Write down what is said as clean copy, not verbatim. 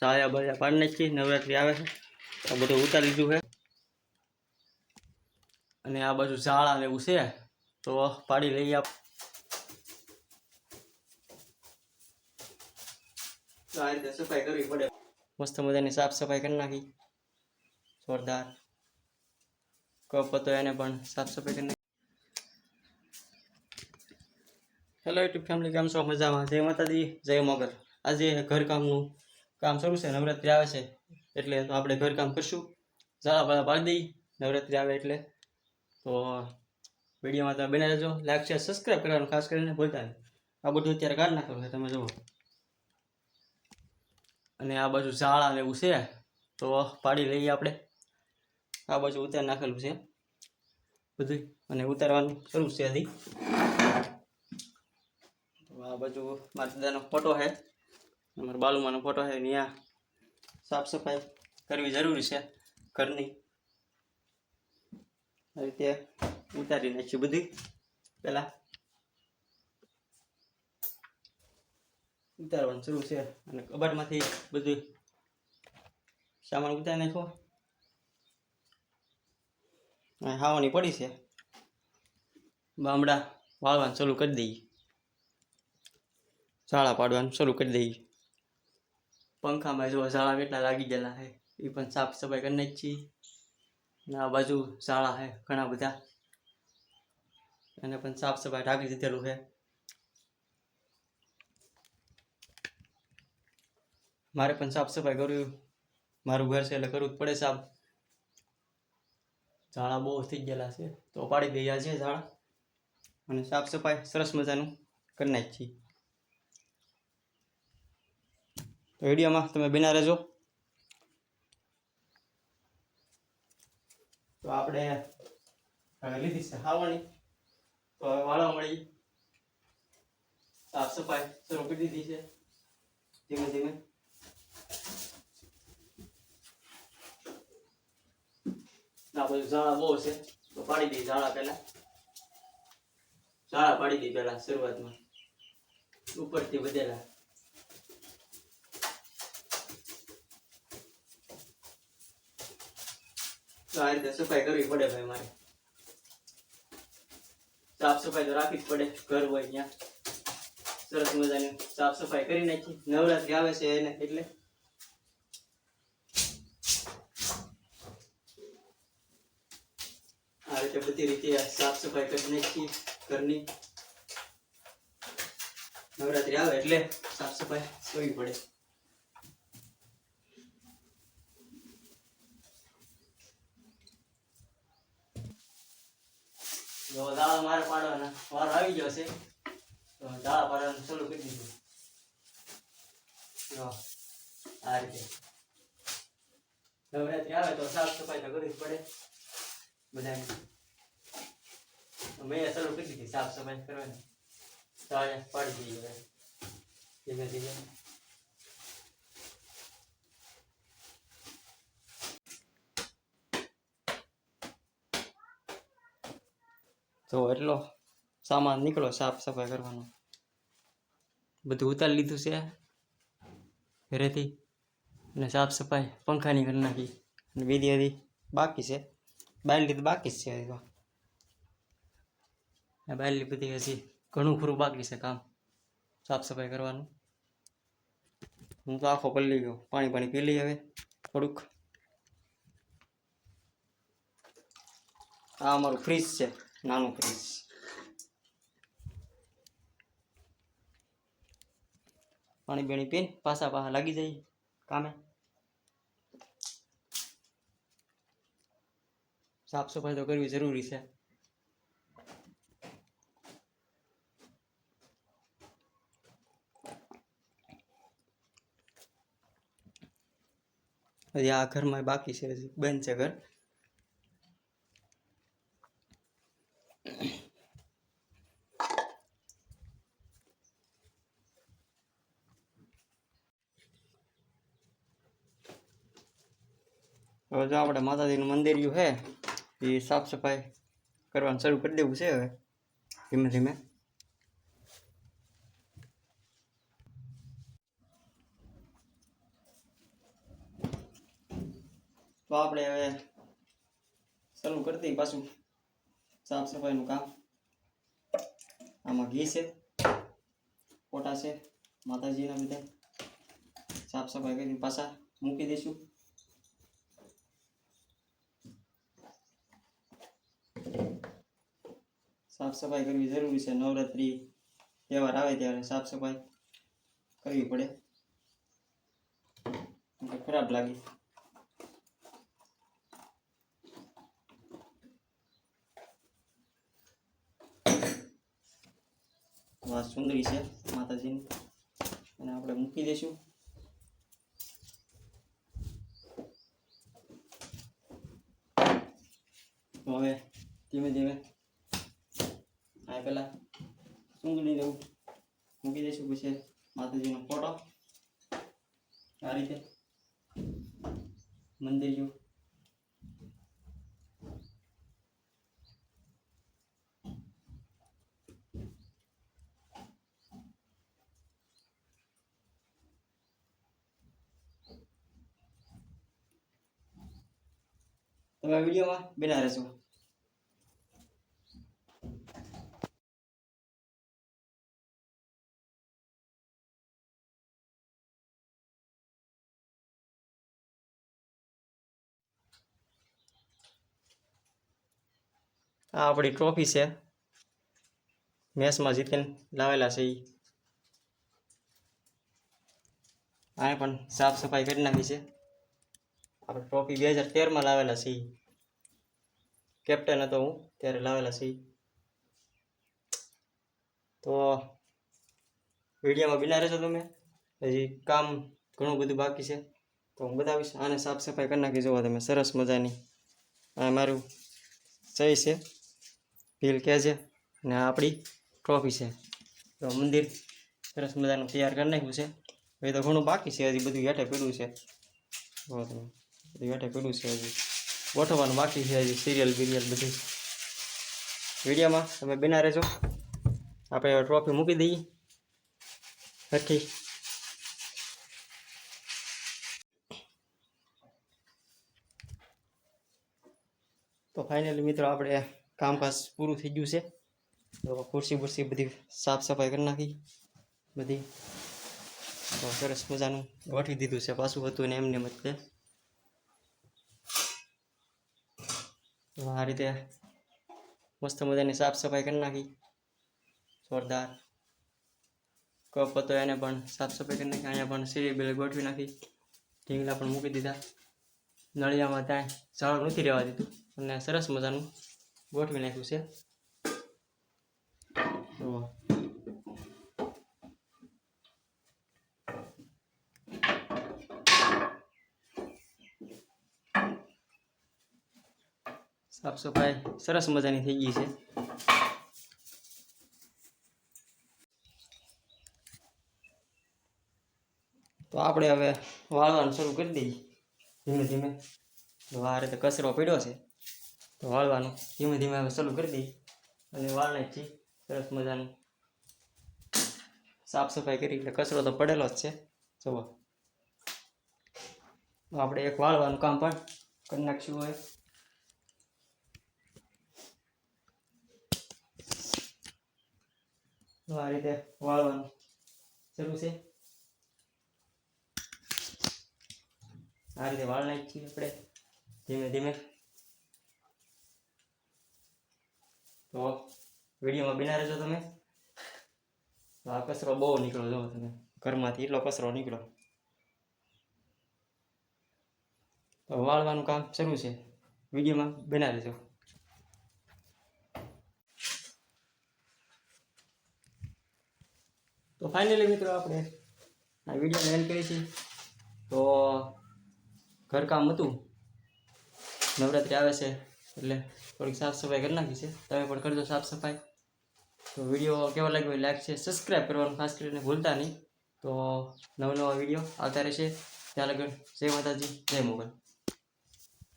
સાયા બાયા પાડી નાખી, નવરાત્રી આવે છે આ બધું ઉતારી લીધું છે। અને આ બાજુ ઝાડા ને એવું છે તો પાડી લઈએ આપ। આ રીતે સફાઈ કરવી પડે, મસ્ત મજાની સાફ સફાઈ કરી નાખી જોરદાર। કપ હતો એને પણ સાફ સફાઈ કરી નાખી। હેલો યુટ્યુબ ફેમિલી, કેમ છો? મજામાં? જય માતાજી, જય મોગલ। આજે ઘરકામનું કામ શરૂ છે, નવરાત્રી આવે છે એટલે તો આપણે ઘરકામ કરશું, ઝાડા બાળા પાડી દઈ નવરાત્રી આવે એટલે। તો વિડીયોમાં તમે બને રહેજો, લાઈક શેર સબસ્ક્રાઈબ કરવાનું ખાસ કરીને ભૂલતા નહીં। આ બધું અત્યારે કાઢી નાખેલું છે તમે જુઓ। અને આ બાજુ ઝાડા ને એવું છે તો પાડી લઈએ આપણે। આ બાજુ ઉતારી નાખેલું છે બધું અને ઉતારવાનું શરૂ છે હજી। આ બાજુ મારા દાદાનો ફોટો છે, અમારા બાલુમાનો ફોટો છે, ત્યાં સાફ સફાઈ કરવી જરૂરી છે ઘરની। આ રીતે ઉતારી નાખીએ બધી પહેલાં ઉતારવાનું શરૂ છે। અને કબાટમાંથી બધું સામાન ઉતારી નાખો। ખાવાની પડી છે, બામડા વાળવાનું શરૂ કરી દઈએ, ઝાડા પાડવાનું શરૂ કરી દઈએ। પંખામાં જો ઝાડા કેટલા લાગી ગયેલા છે એ પણ સાફ સફાઈ કરી નાખી। અને આ બાજુ ઝાડા છે ઘણા બધા, એને પણ સાફ સફાઈ ઢાંકી દીધેલું છે। મારે પણ સાફ સફાઈ કરવી, મારું ઘર છે એટલે કરવું જ પડે સાફ। ઝાડા બહુ થઈ ગયેલા છે તો પાડી દઈએ છે ઝાડા અને સાફ સફાઈ સરસ મજાનું કરી નાખીએ। તો વિડીયોમાં તમે બના રહેજો। તો આપણે હવે લીધી છે ખાવાની, તો હવે વાળવા મળી, સાફ સફાઈ શરૂ કરી દીધી છે ધીમે ધીમે। આ બધું ઝાડા બહુ છે તો પાડી દઈએ ઝાડા પહેલા, ઝાડા પાડી દઈએ પહેલા શરૂઆતમાં ઉપરથી વધેલા। તો આ રીતે સફાઈ કરવી પડે ભાઈ, મારે સાફ સફાઈ તો રાખવી જ પડે, ઘર હોય ત્યાં સરસ મજાની સાફ સફાઈ કરી નાખી। નવરાત્રી આવે છે એને એટલે આ રીતે બધી રીતે સાફ સફાઈ કરી નાખી ઘરની। નવરાત્રી આવે એટલે સાફ સફાઈ કરવી પડે। જો દાળ મારે પાડવાના વાર આવી ગયો છે તો દાળ પાડવાનું શરૂ કરી દીધું। જો આ રીતે નવરાત્રી આવે તો સાફ સફાઈ તો કરવી જ પડે બધાને। મેં શરૂ કરી દીધી સાફ સફાઈ કરવાની, દાળ પાડી દઈએ ધીમે ધીમે। તો એટલો સામાન નીકળો સાફ સફાઈ કરવાનો, બધું ઉતારી લીધું છે ઘરેથી અને સાફ સફાઈ પંખાની કરી નાખી। અને બીજી હજી બાકી છે, બાયલી તો બાકી જ છે હજી તો, બાયલી બધી હજી ઘણું ખરું બાકી છે કામ સાફ સફાઈ કરવાનું। હું તો આખો પલળી ગયો, પાણી પી લઈ હવે થોડુંક। આ અમારું ફ્રીજ છે, નાનું ફ્રીજ, પાણી બેણી પીને પાછા લાગી જાય કામે। સાફ સફાઈ તો કરવી જરૂરી છે। હજી આ ઘરમાં બાકી છે, હજી બંધ છે ઘર। હવે જો આપણે માતાજીનું મંદિર છે એ સાફ સફાઈ કરવાનું શરૂ કરી દેવું છે હવે ધીમે ધીમે। આપણે હવે શરૂ કરી દઈએ પાછું સાફ સફાઈનું કામ. આમાં ઘી છે, ફોટા છે માતાજીના, બધા સાફ સફાઈ કરી પાછા મૂકી દઈશું. સાફ સફાઈ કરવી જરૂરી છે. નવરાત્રિ તહેવાર આવે ત્યારે સાફ સફાઈ કરવી પડે, ખરાબ લાગે. આ સુંદરી છે માતાજીની, અને આપણે મૂકી દઈશું. હવે ધીમે ધીમે આ પેલા સુંદરીને એવું મૂકી દઈશું. પછી માતાજીનો ફોટો આ રીતે મંદિર જેવું. તમે વિડીયોમાં બના રહેશો. આ આપણી ટ્રોફી છે, મેચમાં જીતીને લાવેલા છે. આને પણ સાફ સફાઈ કરી નાખી છે. આપણે ટ્રોફી 2013માં લાવેલા છે. કેપ્ટન હતો હું ત્યારે લાવેલા છે. તો વિડીયોમાં બિના રહેશો તમે. હજી કામ ઘણું બધું બાકી છે, તો હું બતાવીશ. આને સાફ સફાઈ કરી નાખી. જોવો તમે, સરસ મજાની. આ મારું સહી છે, ભીલ કહે છે, અને આપણી ટ્રોફી છે. તો મંદિર સરસ મજાનું તૈયાર કરી નાખ્યું છે. હવે તો ઘણું બાકી છે, હજી બધું હેઠે પડ્યું છે. જો તમે, બધું હેઠે પડ્યું છે, હજી ગોઠવવાનું બાકી છે. હજી સિરિયલ બિરિયલ બધું. વિડીયોમાં તમે બના રહેજો. આપણે ટ્રોફી મૂકી દઈએ સરખી. તો ફાઇનલી મિત્રો આપણે કામકાજ પૂરું થઈ ગયું છે. તો ખુરશી બુરશી બધી સાફ સફાઈ કરી નાખી બધી. તો સરસ મજાનું ગોઠવી દીધું છે. પાછું હતું ને એમને મત. તો આ રીતે મસ્ત મજાની સાફ સફાઈ કરી નાખી જોરદાર. કપ હતો એને પણ સાફ સફાઈ કરી નાખી. અહીંયા પણ સીરી બેલ ગોઠવી નાખી. ઢીંગલા પણ મૂકી દીધા. નળિયામાં ત્યાં ઝાડ નથી રહેવા દીધું, અને સરસ મજાનું ગોઠવી નાખ્યું છે. સાફ સફાઈ સરસ મજાની થઈ ગઈ છે. તો આપણે હવે વાળવાનું શરૂ કરી દઈએ ધીમે ધીમે. આ રીતે કચરો પડ્યો છે, તો વાળવાનું ધીમે ધીમે હવે શરૂ કરી દઈએ. અને વાળને જ સરસ મજાનું સાફ સફાઈ કરી. એટલે કચરો તો પડેલો જ છે. જુઓ, આપણે એક વાળવાનું કામ પણ કરી નાખશું. હોય આ રીતે વાળવાનું શરૂ છે. આ રીતે વાળ નાખીએ આપણે ધીમે ધીમે. તો વિડીયોમાં બના રહેજો તમે. આ કચરો બહુ નીકળો, જો તમે, ઘરમાંથી એટલો કચરો નીકળો. તો વાળવાનું કામ શરૂ છે. વિડીયોમાં બના રહેજો. તો ફાઇનલી મિત્રો આપણે આ વિડીયોને એન્ડ કરી છે. તો ઘરકામ હતું, નવરાત્રિ આવે છે એટલે થોડીક સાફ સફાઈ કરી નાખી છે. તમે પણ કરજો સાફ સફાઈ. તો વિડીયો કેવો લાગ્યો લાઈક છે, સબસ્ક્રાઈબ કરવાનું ખાસ કરીને ભૂલતા નહીં. તો નવા વિડીયો આવતા રહેશે. ત્યાં લગન જય માતાજી, જય મોગલ.